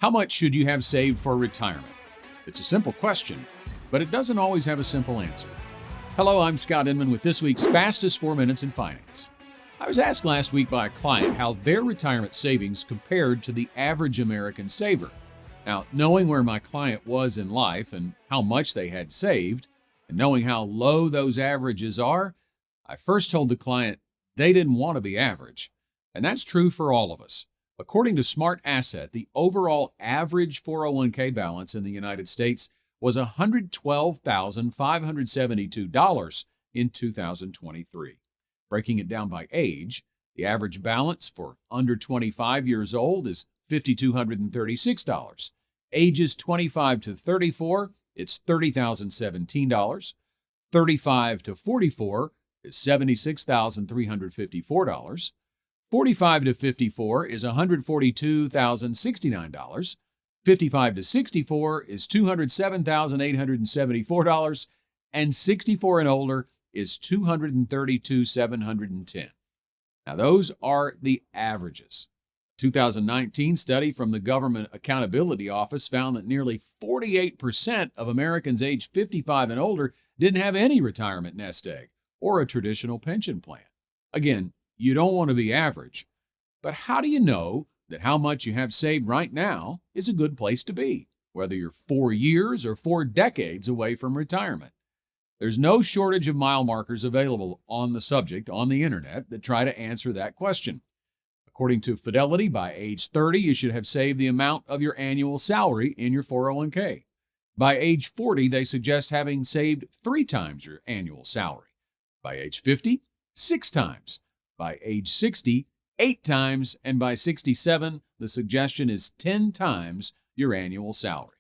How much should you have saved for retirement? It's a simple question, but it doesn't always have a simple answer. Hello, I'm Scott Inman with this week's Fastest 4 Minutes in Finance. I was asked last week by a client how their retirement savings compared to the average American saver. Now, knowing where my client was in life and how much they had saved, and knowing how low those averages are, I first told the client they didn't want to be average. And that's true for all of us. According to Smart Asset, the overall average 401k balance in the United States was $112,572 in 2023. Breaking it down by age, the average balance for under 25 years old is $5,236. Ages 25 to 34, it's $30,017. 35 to 44 is $76,354. 45 to 54 is $142,069. 55 to 64 is $207,874. And 64 and older is $232,710. Now, those are the averages. A 2019 study from the Government Accountability Office found that nearly 48% of Americans aged 55 and older didn't have any retirement nest egg or a traditional pension plan. Again, you don't want to be average, but how do you know that how much you have saved right now is a good place to be, whether you're 4 years or 4 decades away from retirement? There's no shortage of mile markers available on the subject on the internet that try to answer that question. According to Fidelity, by age 30, you should have saved the amount of your annual salary in your 401k. By age 40, they suggest having saved 3 times your annual salary. By age 50, 6 times. By age 60, 8 times, and by 67, the suggestion is 10 times your annual salary.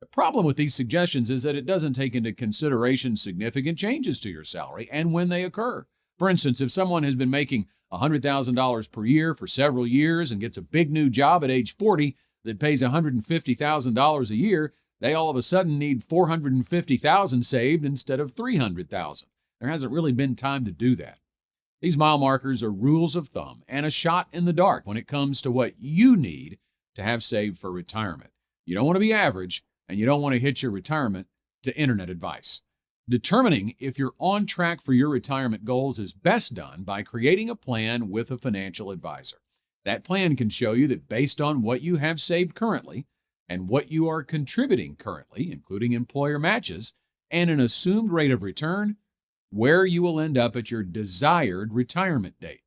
The problem with these suggestions is that it doesn't take into consideration significant changes to your salary and when they occur. For instance, if someone has been making $100,000 per year for several years and gets a big new job at age 40 that pays $150,000 a year, they all of a sudden need $450,000 saved instead of $300,000. There hasn't really been time to do that. These mile markers are rules of thumb and a shot in the dark when it comes to what you need to have saved for retirement. You don't want to be average, and you don't want to hitch your retirement to internet advice. Determining if you're on track for your retirement goals is best done by creating a plan with a financial advisor. That plan can show you that based on what you have saved currently and what you are contributing currently, including employer matches, and an assumed rate of return, where you will end up at your desired retirement date.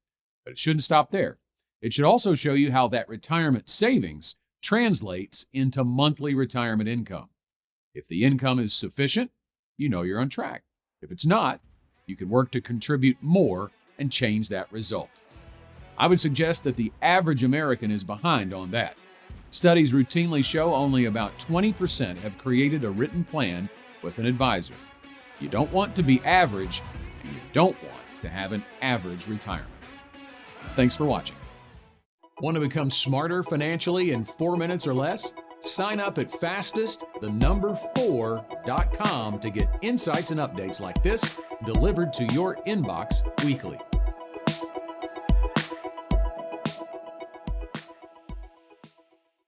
But it shouldn't stop there. It should also show you how that retirement savings translates into monthly retirement income. If the income is sufficient, you know you're on track. If it's not, you can work to contribute more and change that result. I would suggest that the average American is behind on that. Studies routinely show only about 20% have created a written plan with an advisor. You don't want to be average, and you don't want to have an average retirement. Thanks for watching. Want to become smarter financially in 4 minutes or less? Sign up at fastest4.com to get insights and updates like this delivered to your inbox weekly.